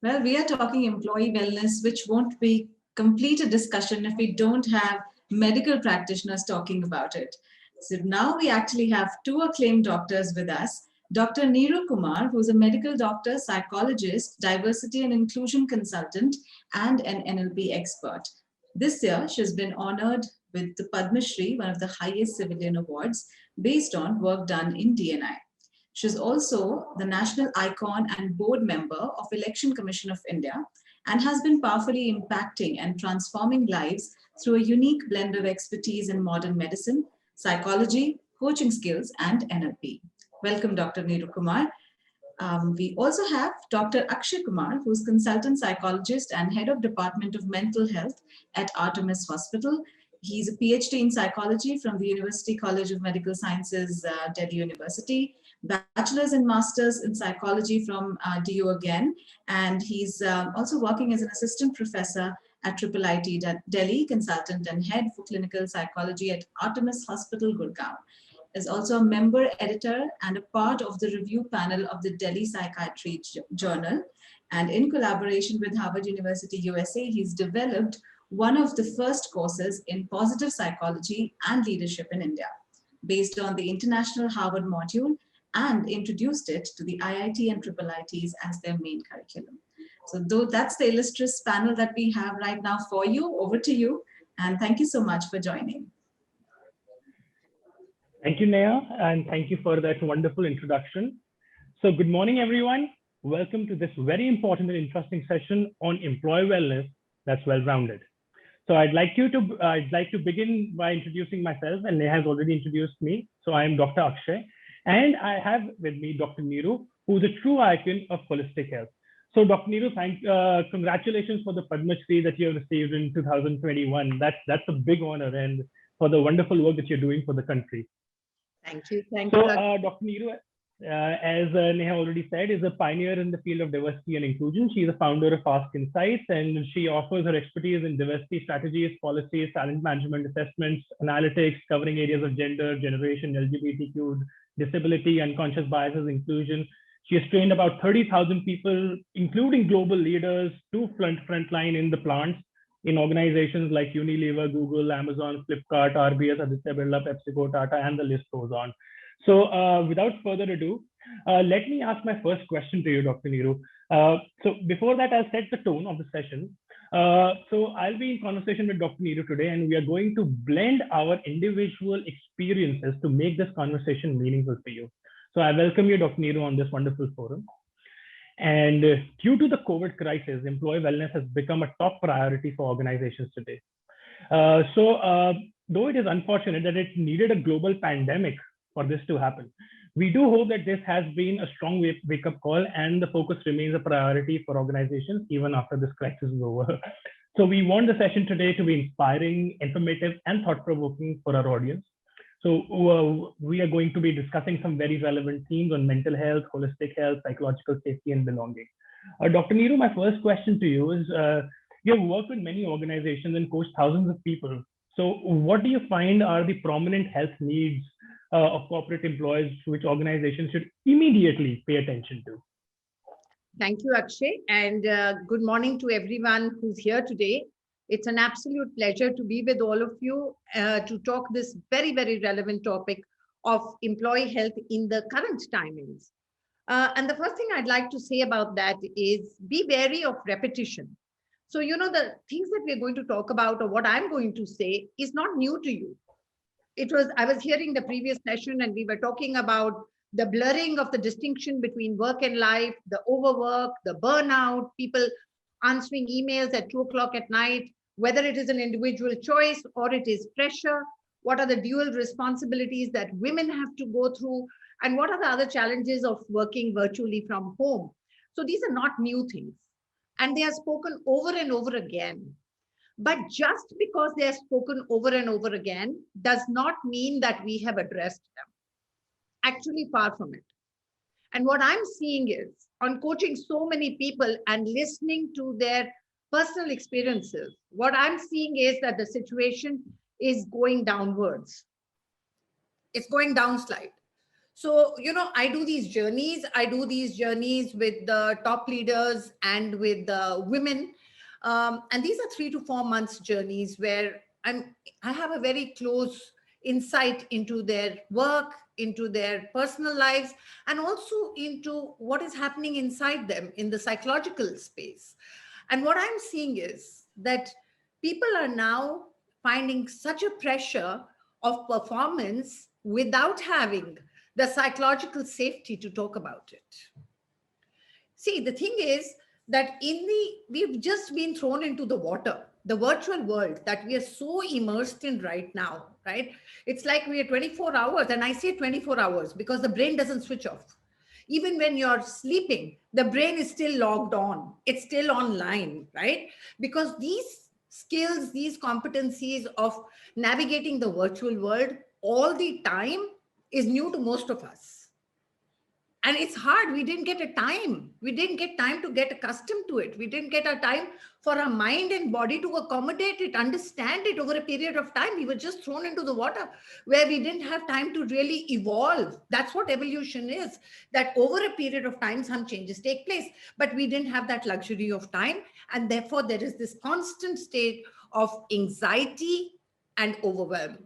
Well, we are talking employee wellness, which won't be complete a discussion if we don't have medical practitioners talking about it. So now we actually have two acclaimed doctors with us. Dr. Neeru Kumar, who's a medical doctor, psychologist, diversity and inclusion consultant, and an NLP expert. This year, she's been honored with the Padma Shri, one of the highest civilian awards, based on work done in DNI. She's also the national icon and board member of Election Commission of India and has been powerfully impacting and transforming lives through a unique blend of expertise in modern medicine, psychology, coaching skills, and NLP. Welcome, Dr. Neeru Kumar. We also have Dr. Akshay Kumar, who's consultant psychologist and head of Department of Mental Health at Artemis Hospital. He's a PhD in psychology from the University College of Medical Sciences, Delhi University, bachelor's and master's in psychology from DU again, and he's also working as an assistant professor at IIIT Delhi, consultant and head for clinical psychology at Artemis Hospital, Gurgaon. Is also a member editor and a part of the review panel of the Delhi Psychiatry Journal. And in collaboration with Harvard University, USA, he's developed one of the first courses in positive psychology and leadership in India, based on the International Harvard module, and introduced it to the IIT and IIITs as their main curriculum. So that's the illustrious panel that we have right now for you. Over to you, and thank you so much for joining. Thank you, Neha, and thank you for that wonderful introduction. So good morning, everyone. Welcome to this very important and interesting session on employee wellness that's well-rounded. So I'd like to begin by introducing myself, and Neha has already introduced me. So I am Dr. Akshay, and I have with me Dr. Neeru, who's a true icon of holistic health. So Dr. Neeru, congratulations for the Padma Shri that you have received in 2021. That's a big honor, and for the wonderful work that you're doing for the country. Thank you. Thank you. So, Dr. Neeru, as Neha already said, is a pioneer in the field of diversity and inclusion. She's a founder of Ask Insights, and she offers her expertise in diversity strategies, policies, talent management assessments, analytics, covering areas of gender, generation, LGBTQ, disability, unconscious biases, inclusion. She has trained about 30,000 people, including global leaders, to frontline in the plants, in organizations like Unilever, Google, Amazon, Flipkart, RBS, Aditya Birla, PepsiCo, Tata, and the list goes on. So without further ado, let me ask my first question to you, Dr. Neeru. So before that, I'll set the tone of the session. So I'll be in conversation with Dr. Neeru today, and we are going to blend our individual experiences to make this conversation meaningful for you. So I welcome you, Dr. Neeru, on this wonderful forum. And due to the COVID crisis, employee wellness has become a top priority for organizations today. Though it is unfortunate that it needed a global pandemic for this to happen, we do hope that this has been a strong wake-up call, and the focus remains a priority for organizations even after this crisis is over. So we want the session today to be inspiring, informative, and thought-provoking for our audience. So we are going to be discussing some very relevant themes on mental health, holistic health, psychological safety, and belonging. Dr. Neeru, my first question to you is, you have worked with many organizations and coached thousands of people. So what do you find are the prominent health needs of corporate employees which organizations should immediately pay attention to? Thank you, Akshay, and good morning to everyone who's here today. It's an absolute pleasure to be with all of you to talk this very, very relevant topic of employee health in the current timings. And the first thing I'd like to say about that is be wary of repetition. So, you know, the things that we're going to talk about, or what I'm going to say, is not new to you. I was hearing the previous session, and we were talking about the blurring of the distinction between work and life, the overwork, the burnout, people answering emails at 2 o'clock at night, whether it is an individual choice or it is pressure, what are the dual responsibilities that women have to go through, and what are the other challenges of working virtually from home. So these are not new things, and they are spoken over and over again. But just because they are spoken over and over again does not mean that we have addressed them. Actually, far from it. And what I'm seeing is, on coaching so many people and listening to their personal experiences, what I'm seeing is that the situation is going downwards. It's going downslide. So, I do these journeys. I do these journeys with the top leaders and with the women. And these are 3 to 4 months journeys where I have a very close insight into their work, into their personal lives, and also into what is happening inside them in the psychological space. And what I'm seeing is that people are now finding such a pressure of performance without having the psychological safety to talk about it. See, the thing is that we've just been thrown into the water, the virtual world that we are so immersed in right now, right? It's like we are 24 hours, and I say 24 hours because the brain doesn't switch off. Even when you're sleeping, the brain is still logged on, it's still online, right? Because these skills, these competencies of navigating the virtual world all the time is new to most of us. And it's hard. We didn't get time to get accustomed to it. We didn't get a time for our mind and body to accommodate it, understand it over a period of time. We were just thrown into the water where we didn't have time to really evolve. That's what evolution is, that over a period of time some changes take place, but we didn't have that luxury of time, and therefore there is this constant state of anxiety and overwhelm.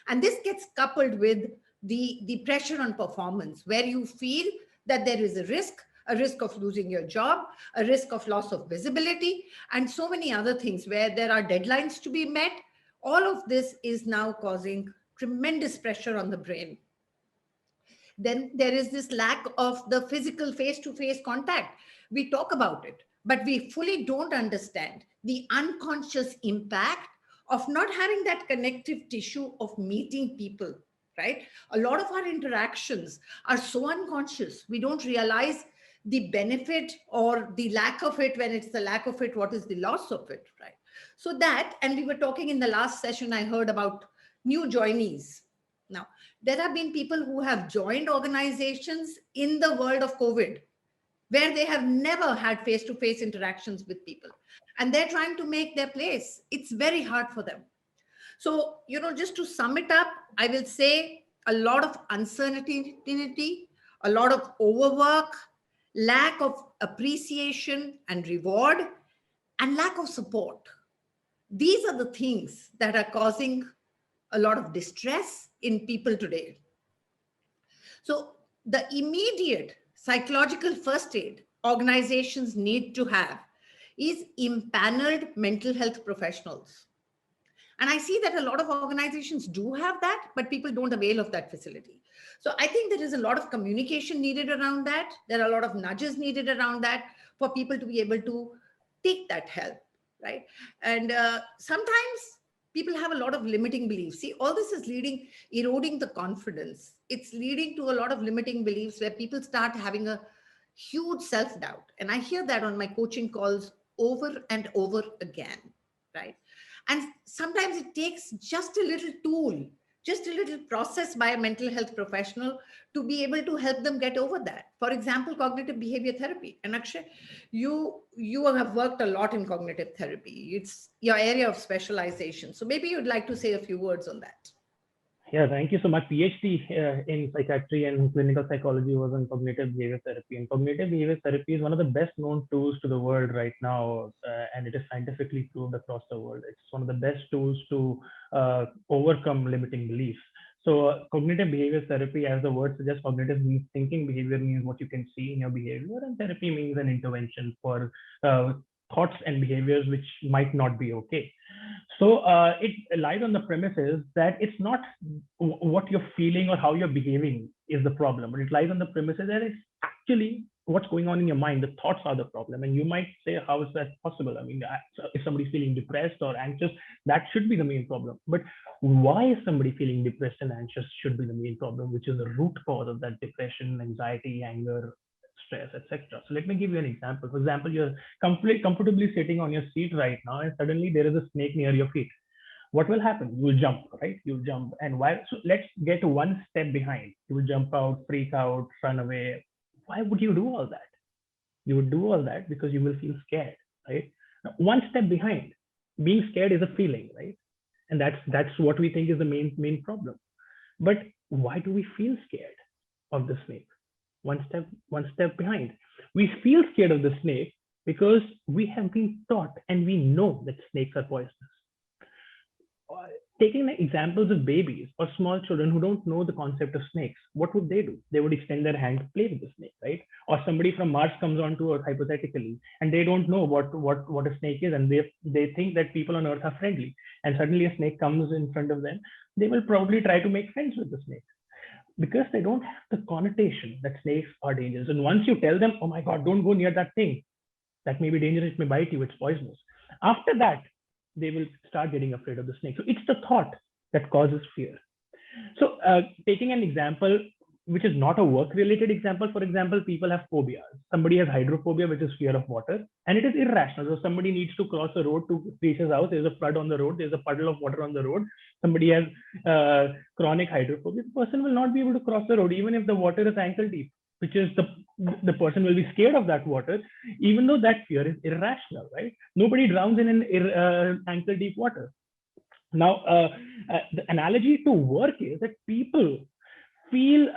And this gets coupled with the pressure on performance, where you feel that there is a risk of losing your job, a risk of loss of visibility, and so many other things where there are deadlines to be met. All of this is now causing tremendous pressure on the brain. Then there is this lack of the physical face-to-face contact. We talk about it, but we fully don't understand the unconscious impact of not having that connective tissue of meeting people, right? A lot of our interactions are so unconscious. We don't realize the benefit or the lack of it. When it's the lack of it, what is the loss of it, right? So that, and we were talking in the last session, I heard about new joinees. Now, there have been people who have joined organizations in the world of COVID, where they have never had face-to-face interactions with people, and they're trying to make their place. It's very hard for them. So, just to sum it up, I will say a lot of uncertainty, a lot of overwork, lack of appreciation and reward, and lack of support. These are the things that are causing a lot of distress in people today. So the immediate psychological first aid organizations need to have is empaneled mental health professionals. And I see that a lot of organizations do have that, but people don't avail of that facility. So I think there is a lot of communication needed around that. There are a lot of nudges needed around that for people to be able to take that help, right? And sometimes people have a lot of limiting beliefs. See, all this is eroding the confidence. It's leading to a lot of limiting beliefs where people start having a huge self-doubt. And I hear that on my coaching calls over and over again, right? And sometimes it takes just a little tool, just a little process by a mental health professional to be able to help them get over that. For example, cognitive behavior therapy. And Akshay, you have worked a lot in cognitive therapy. It's your area of specialization. So maybe you'd like to say a few words on that. Yeah, thank you so much. PhD in psychiatry and clinical psychology was on cognitive behavior therapy. And cognitive behavior therapy is one of the best known tools to the world right now. And it is scientifically proved across the world. It's one of the best tools to overcome limiting beliefs. So cognitive behavior therapy, as the word suggests, cognitive means thinking, behavior means what you can see in your behavior, and therapy means an intervention for thoughts and behaviors which might not be okay. So it lies on the premises that it's not what you're feeling or how you're behaving is the problem, but it lies on the premises that it's actually what's going on in your mind. The thoughts are the problem. And you might say, how is that possible? I mean, if somebody's feeling depressed or anxious, that should be the main problem. But why is somebody feeling depressed and anxious should be the main problem, which is the root cause of that depression, anxiety, anger, stress, etc. So let me give you an example. For example, you're comfortably sitting on your seat right now, and suddenly there is a snake near your feet. What will happen? You will jump, right? You'll jump. And why? So let's get one step behind. You will jump out, freak out, run away. Why would you do all that? You would do all that because you will feel scared, right? Now, one step behind. Being scared is a feeling, right? And that's what we think is the main problem. But why do we feel scared? of the snake, one step behind. We feel scared of the snake because we have been taught and we know that snakes are poisonous. Taking the examples of babies or small children who don't know the concept of snakes, what would they do? They would extend their hand to play with the snake, right? Or somebody from Mars comes on to Earth hypothetically, and they don't know what a snake is, and they think that people on Earth are friendly, and suddenly a snake comes in front of them. They will probably try to make friends with the snake because they don't have the connotation that snakes are dangerous. And once you tell them, oh my God, don't go near that thing, that may be dangerous, it may bite you, it's poisonous. After that, they will start getting afraid of the snake. So it's the thought that causes fear. So taking an example, which is not a work-related example, for example, people have phobias. Somebody has hydrophobia, which is fear of water, and it is irrational. So somebody needs to cross a road to reach his house. There's a flood on the road. There's a puddle of water on the road. Somebody has chronic hydrophobia. The person will not be able to cross the road, even if the water is ankle deep, which is the person will be scared of that water, even though that fear is irrational, right? Nobody drowns in an ankle deep water. Now, the analogy to work is that people feel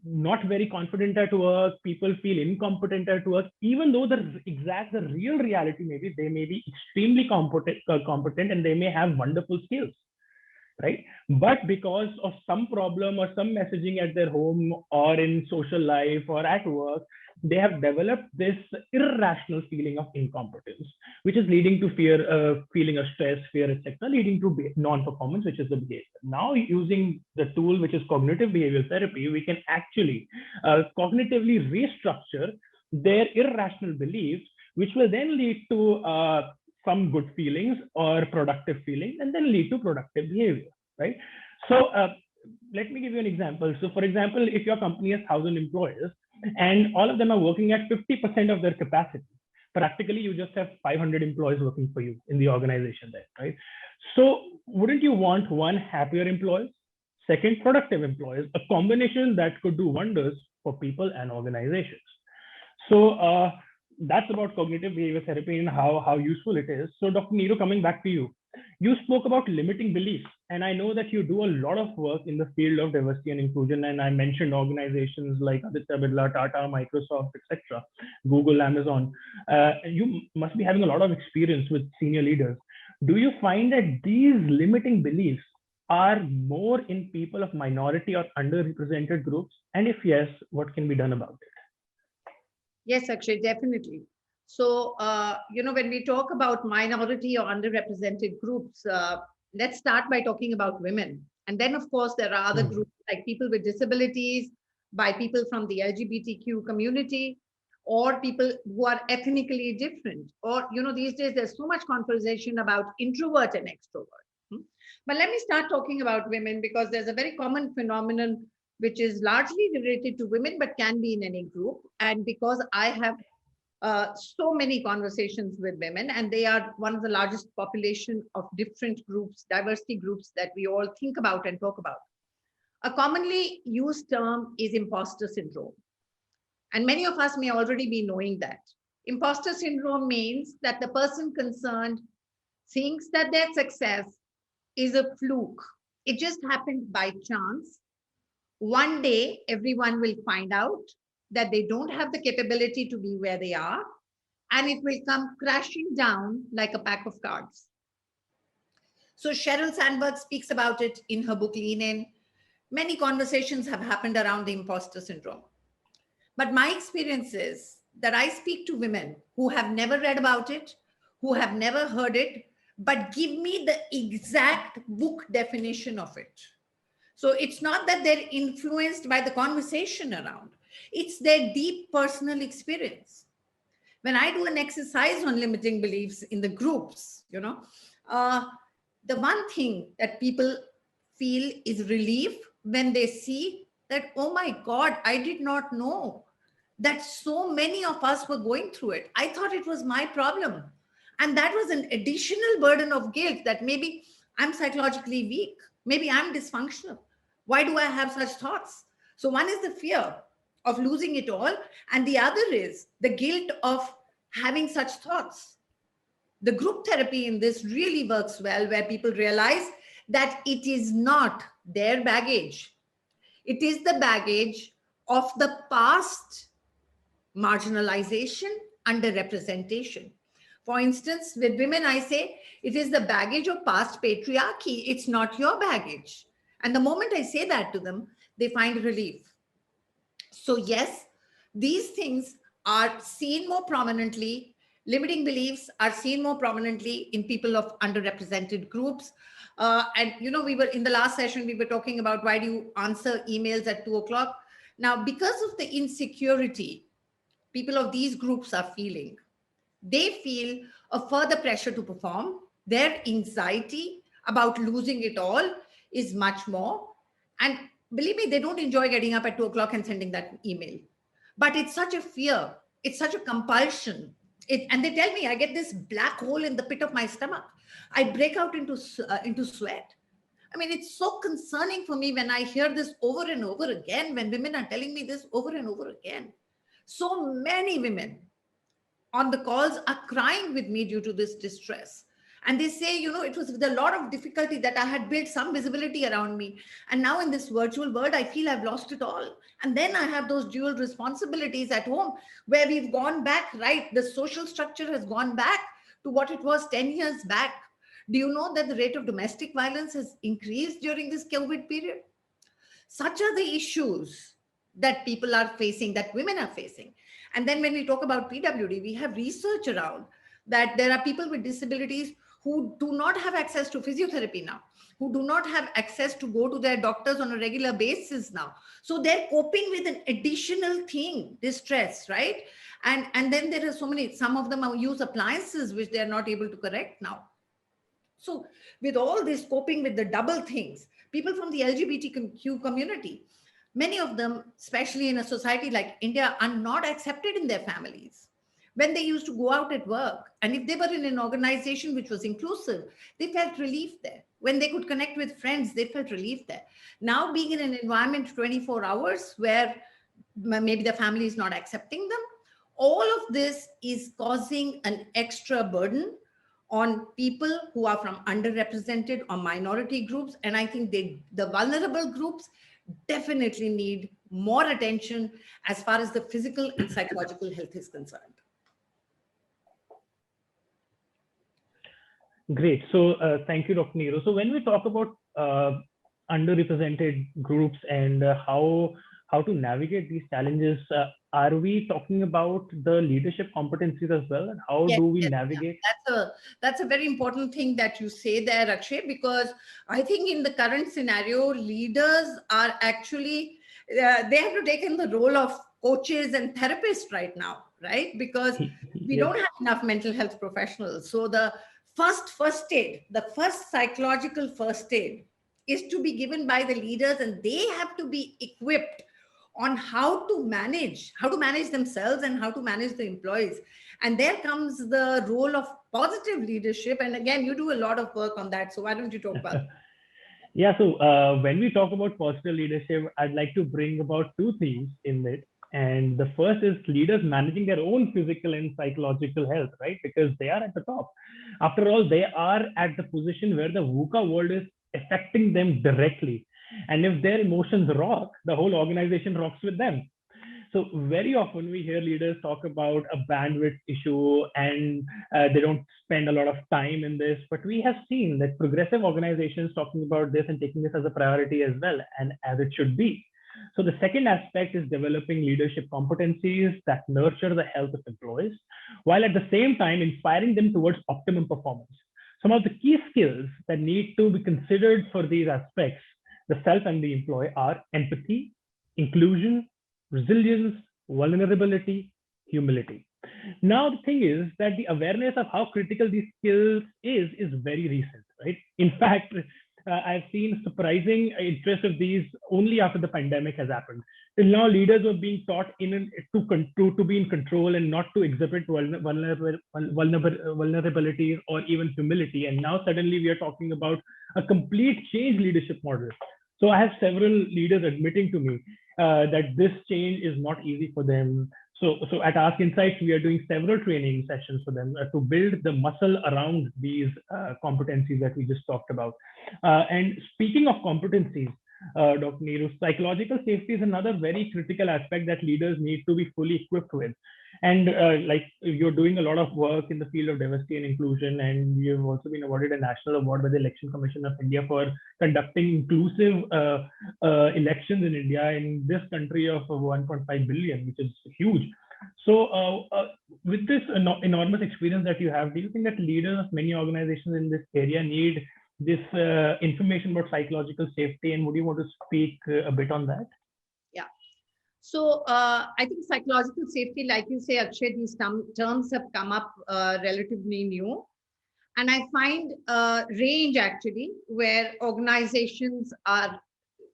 not very confident at work. People feel incompetent at work, even though the real reality may be they may be extremely competent and they may have wonderful skills, right? But because of some problem or some messaging at their home or in social life or at work, they have developed this irrational feeling of incompetence, which is leading to fear, feeling of stress, fear, etc., leading to non-performance, which is the behavior. Now, using the tool, which is cognitive behavioral therapy, we can actually cognitively restructure their irrational beliefs, which will then lead to some good feelings or productive feelings, and then lead to productive behavior, right? So let me give you an example. So for example, if your company has 1,000 employees and all of them are working at 50% of their capacity, practically you just have 500 employees working for you in the organization there, right? So wouldn't you want one, happier employees, second, productive employees, a combination that could do wonders for people and organizations? So that's about cognitive behavior therapy and how useful it is. So Dr. Neeru, coming back to you, you spoke about limiting beliefs, and I know that you do a lot of work in the field of diversity and inclusion, and I mentioned organizations like Aditya Birla, Tata, Microsoft, etc., Google, Amazon. You must be having a lot of experience with senior leaders. Do you find that these limiting beliefs are more in people of minority or underrepresented groups? And if yes, what can be done about it? Yes, Akshay, definitely. So, when we talk about minority or underrepresented groups, let's start by talking about women. And then, of course, there are other groups like people with disabilities, by people from the LGBTQ community, or people who are ethnically different. Or, these days there's so much conversation about introvert and extrovert. But let me start talking about women, because there's a very common phenomenon which is largely related to women, but can be in any group. And because I have so many conversations with women, and they are one of the largest population of different groups, diversity groups that we all think about and talk about. A commonly used term is imposter syndrome. And many of us may already be knowing that. Imposter syndrome means that the person concerned thinks that their success is a fluke. It just happened by chance. One day, everyone will find out that they don't have the capability to be where they are, and it will come crashing down like a pack of cards. So Sheryl Sandberg speaks about it in her book, Lean In. Many conversations have happened around the imposter syndrome. But my experience is that I speak to women who have never read about it, who have never heard it, but give me the exact book definition of it. So it's not that they're influenced by the conversation around. It's their deep personal experience. When I do an exercise on limiting beliefs in the groups, the one thing that people feel is relief when they see that, oh my God, I did not know that so many of us were going through it. I thought it was my problem. And that was an additional burden of guilt, that maybe I'm psychologically weak. Maybe I'm dysfunctional. Why do I have such thoughts? So one is the fear of losing it all. And the other is the guilt of having such thoughts. The group therapy in this really works well, where people realize that it is not their baggage. It is the baggage of the past marginalization, underrepresentation. For instance, with women, I say it is the baggage of past patriarchy. It's not your baggage. And the moment I say that to them, they find relief. So, yes, these things are seen more prominently. Limiting beliefs are seen more prominently in people of underrepresented groups. And, you know, we were in the last session, we were talking about why do you answer emails at 2 o'clock? Now, because of the insecurity people of these groups are feeling, they feel a further pressure to perform. Their anxiety about losing it all is much more. And believe me, they don't enjoy getting up at 2 o'clock and sending that email. But it's such a fear, it's such a compulsion. And they tell me I get this black hole in the pit of my stomach. I break out into sweat. I mean, it's so concerning for me when I hear this over and over again, when women are telling me this over and over again. So many women on the calls are crying with me due to this distress. And they say, you know, it was with a lot of difficulty that I had built some visibility around me. And now in this virtual world, I feel I've lost it all. And then I have those dual responsibilities at home where we've gone back, right? The social structure has gone back to what it was 10 years back. Do you know that the rate of domestic violence has increased during this COVID period? Such are the issues that people are facing, that women are facing. And then when we talk about PWD, we have research around that there are people with disabilities who do not have access to physiotherapy now, who do not have access to go to their doctors on a regular basis now. So they're coping with an additional thing, distress, right? And then there are so many, some of them use appliances which they're not able to correct now. So with all this coping with the double things, people from the LGBTQ community, many of them, especially in a society like India, are not accepted in their families. When they used to go out at work, and if they were in an organization which was inclusive, they felt relief there. When they could connect with friends, they felt relief there. Now being in an environment 24 hours where maybe the family is not accepting them, all of this is causing an extra burden on people who are from underrepresented or minority groups. And I think the vulnerable groups definitely need more attention as far as the physical and psychological health is concerned. Great. So thank you, Dr. Neeru. So when we talk about underrepresented groups and how to navigate these challenges, are we talking about the leadership competencies as well? And how do we navigate? Yeah. That's a very important thing that you say there, Akshay, because I think in the current scenario, leaders are actually, they have to take in the role of coaches and therapists right now, right? Because we don't have enough mental health professionals. So the first aid, the first psychological first aid is to be given by the leaders, and they have to be equipped on how to manage themselves and how to manage the employees. And there comes the role of positive leadership. And again, you do a lot of work on that. So why don't you talk about it? Yeah, so when we talk about positive leadership, I'd like to bring about two themes in it. And the first is leaders managing their own physical and psychological health, right? Because they are at the top. After all, they are at the position where the VUCA world is affecting them directly. And if their emotions rock, the whole organization rocks with them. So very often we hear leaders talk about a bandwidth issue and they don't spend a lot of time in this, but we have seen that progressive organizations talking about this and taking this as a priority as well, and as it should be. So the second aspect is developing leadership competencies that nurture the health of employees, while at the same time inspiring them towards optimum performance. Some of the key skills that need to be considered for these aspects, the self and the employee, are empathy, inclusion, resilience, vulnerability, humility. Now, the thing is that the awareness of how critical these skills is very recent, right? In fact, I've seen surprising interest of these only after the pandemic has happened. Till now, leaders were being taught to be in control and not to exhibit vulnerability or even humility. And now suddenly we are talking about a complete change leadership model. So I have several leaders admitting to me that this change is not easy for them. So at Ask Insights, we are doing several training sessions for them to build the muscle around these competencies that we just talked about. And speaking of competencies, Dr. Neeru, psychological safety is another very critical aspect that leaders need to be fully equipped with. And like you're doing a lot of work in the field of diversity and inclusion, and you've also been awarded a national award by the Election Commission of India for conducting inclusive elections in India, in this country of 1.5 billion, which is huge. So with this enormous experience that you have, do you think that leaders of many organizations in this area need this information about psychological safety, and would you want to speak a bit on that? Yeah. So I think psychological safety, like you say, Akshay, these terms have come up relatively new. And I find a range actually where organizations are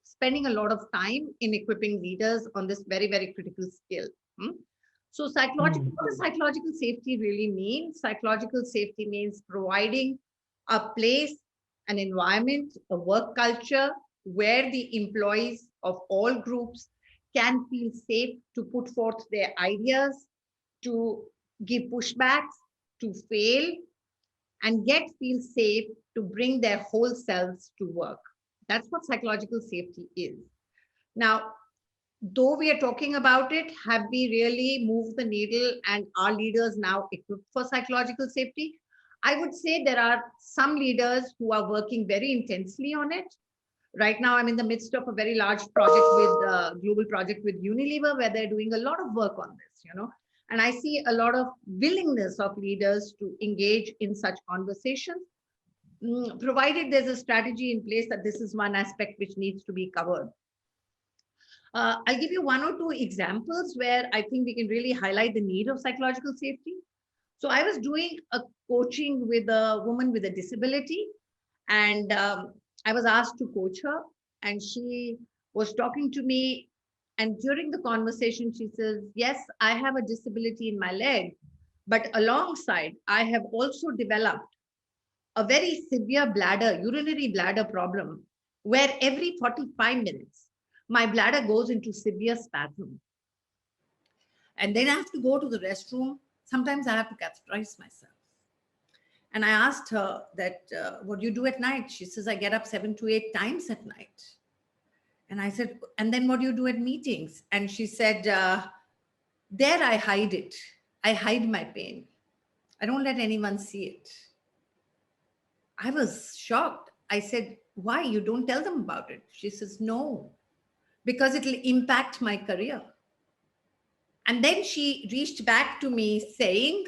spending a lot of time in equipping leaders on this very, very critical skill. So what does psychological safety really mean? Psychological safety means providing a place, an environment, a work culture where the employees of all groups can feel safe to put forth their ideas, to give pushbacks, to fail, and yet feel safe to bring their whole selves to work. That's what psychological safety is. Now, though we are talking about it, have we really moved the needle and are leaders now equipped for psychological safety? I would say there are some leaders who are working very intensely on it. Right now, I'm in the midst of a very large project with global project with Unilever, where they're doing a lot of work on this, and I see a lot of willingness of leaders to engage in such conversations, provided there's a strategy in place that this is one aspect which needs to be covered. I'll give you one or two examples where I think we can really highlight the need of psychological safety. So I was doing a coaching with a woman with a disability, and I was asked to coach her, and she was talking to me. And during the conversation, she says, yes, I have a disability in my leg, but alongside, I have also developed a very severe urinary bladder problem, where every 45 minutes, my bladder goes into severe spasm. And then I have to go to the restroom. Sometimes I have to catheterize myself. And I asked her that, what do you do at night? She says, I get up 7 to 8 times at night. And I said, and then what do you do at meetings? And she said, there I hide it. I hide my pain. I don't let anyone see it. I was shocked. I said, why? You don't tell them about it? She says, no, because it will impact my career. And then she reached back to me saying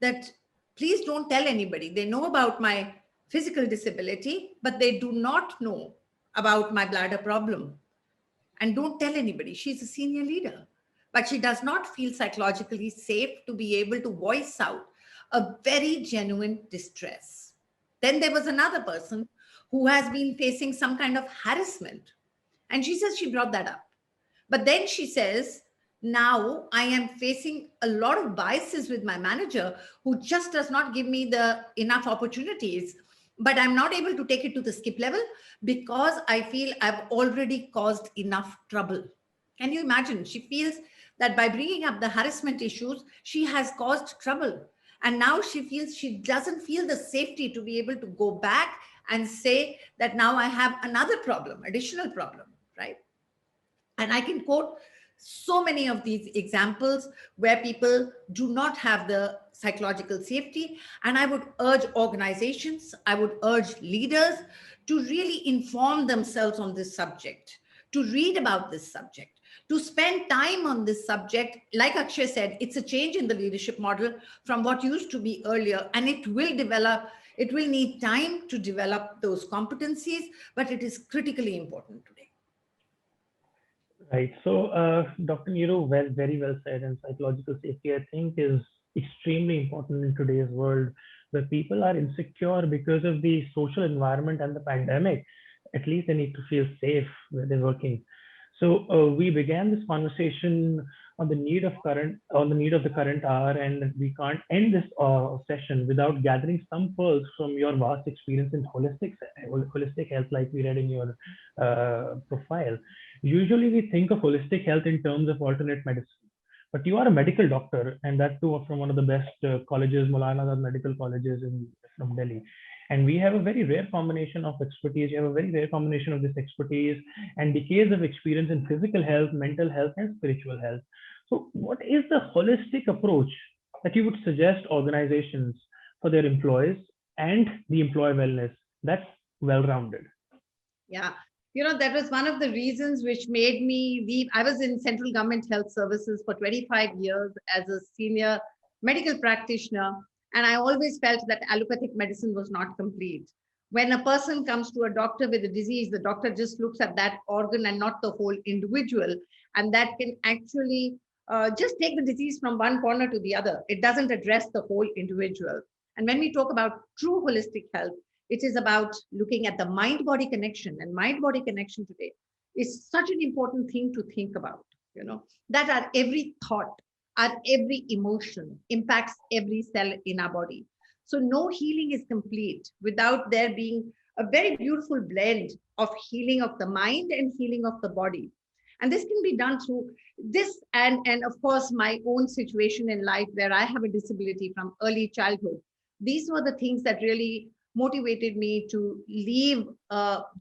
that, please don't tell anybody. They know about my physical disability, but they do not know about my bladder problem. And don't tell anybody. She's a senior leader, but she does not feel psychologically safe to be able to voice out a very genuine distress. Then there was another person who has been facing some kind of harassment. And she says she brought that up. But then she says, now I am facing a lot of biases with my manager who just does not give me the enough opportunities, but I'm not able to take it to the skip level because I feel I've already caused enough trouble. Can you imagine? She feels that by bringing up the harassment issues, she has caused trouble. And now she feels she doesn't feel the safety to be able to go back and say that now I have another problem, additional problem, right? And I can quote so many of these examples where people do not have the psychological safety. And I would urge organizations, I would urge leaders to really inform themselves on this subject, to read about this subject, to spend time on this subject. Like Akshay said, it's a change in the leadership model from what used to be earlier, and it will develop. It will need time to develop those competencies, but it is critically important today. Right. So, Dr. Neeru, very well said. And psychological safety, I think, is extremely important in today's world, where people are insecure because of the social environment and the pandemic. At least they need to feel safe where they're working. So we began this conversation on the need of the current hour, and we can't end this session without gathering some pearls from your vast experience in holistic health, like we read in your profile. Usually we think of holistic health in terms of alternate medicine, but you are a medical doctor, and that too from one of the best colleges, Maulana Azad Medical Colleges from Delhi. And we have a very rare combination of expertise. You have a very rare combination of this expertise and decades of experience in physical health, mental health, and spiritual health. So what is the holistic approach that you would suggest organizations for their employees and the employee wellness that's well-rounded? Yeah, that was one of the reasons which made me leave. I was in Central Government Health Services for 25 years as a senior medical practitioner, and I always felt that allopathic medicine was not complete. When a person comes to a doctor with a disease, the doctor just looks at that organ and not the whole individual, and that can actually just take the disease from one corner to the other. It doesn't address the whole individual. And when we talk about true holistic health, it is about looking at the mind-body connection, and mind-body connection today is such an important thing to think about, that our every thought, our every emotion impacts every cell in our body. So no healing is complete without there being a very beautiful blend of healing of the mind and healing of the body. And this can be done through this and of course, my own situation in life where I have a disability from early childhood. These were the things that really motivated me to leave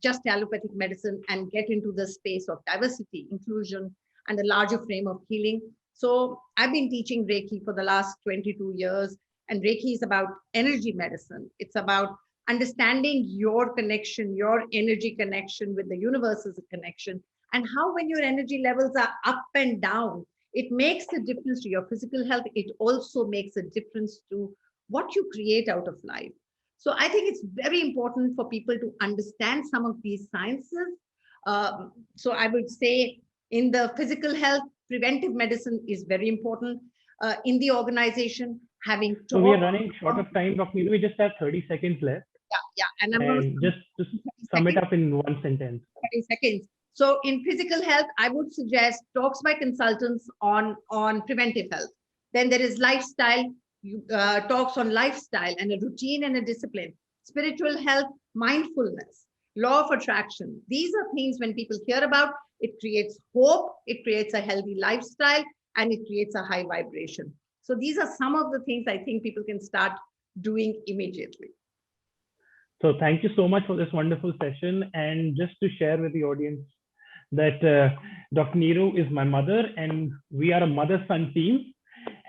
just allopathic medicine and get into the space of diversity, inclusion, and a larger frame of healing. So I've been teaching Reiki for the last 22 years, and Reiki is about energy medicine. It's about understanding your connection, your energy connection with the universe as a connection, and how when your energy levels are up and down, it makes a difference to your physical health. It also makes a difference to what you create out of life. So I think it's very important for people to understand some of these sciences. So I would say in the physical health, preventive medicine is very important. In the organization, having So we are running short of time, Dr. Neeru. We just have 30 seconds left. Yeah. And I'm going to just sum it up in one sentence. 30 seconds. So in physical health, I would suggest talks by consultants on preventive health. Then there is lifestyle, talks on lifestyle and a routine and a discipline. Spiritual health, mindfulness, law of attraction. These are things when people hear about, it creates hope, it creates a healthy lifestyle, and it creates a high vibration. So these are some of the things I think people can start doing immediately. So thank you so much for this wonderful session. And just to share with the audience that Dr. Neeru is my mother, and we are a mother-son team.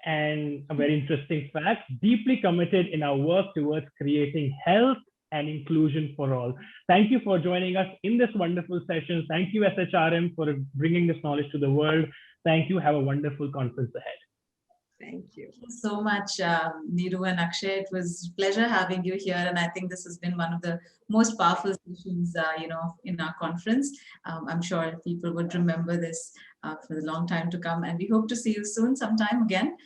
And a very interesting fact, deeply committed in our work towards creating health and inclusion for all. Thank you for joining us in this wonderful session. Thank you, SHRM, for bringing this knowledge to the world. Thank you. Have a wonderful conference ahead. Thank you. Thank you so much, Neeru and Akshay. It was a pleasure having you here. And I think this has been one of the most powerful sessions, in our conference. I'm sure people would remember this for the long time to come. And we hope to see you soon sometime again.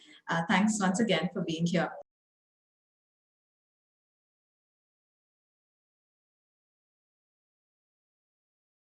Thanks once again for being here.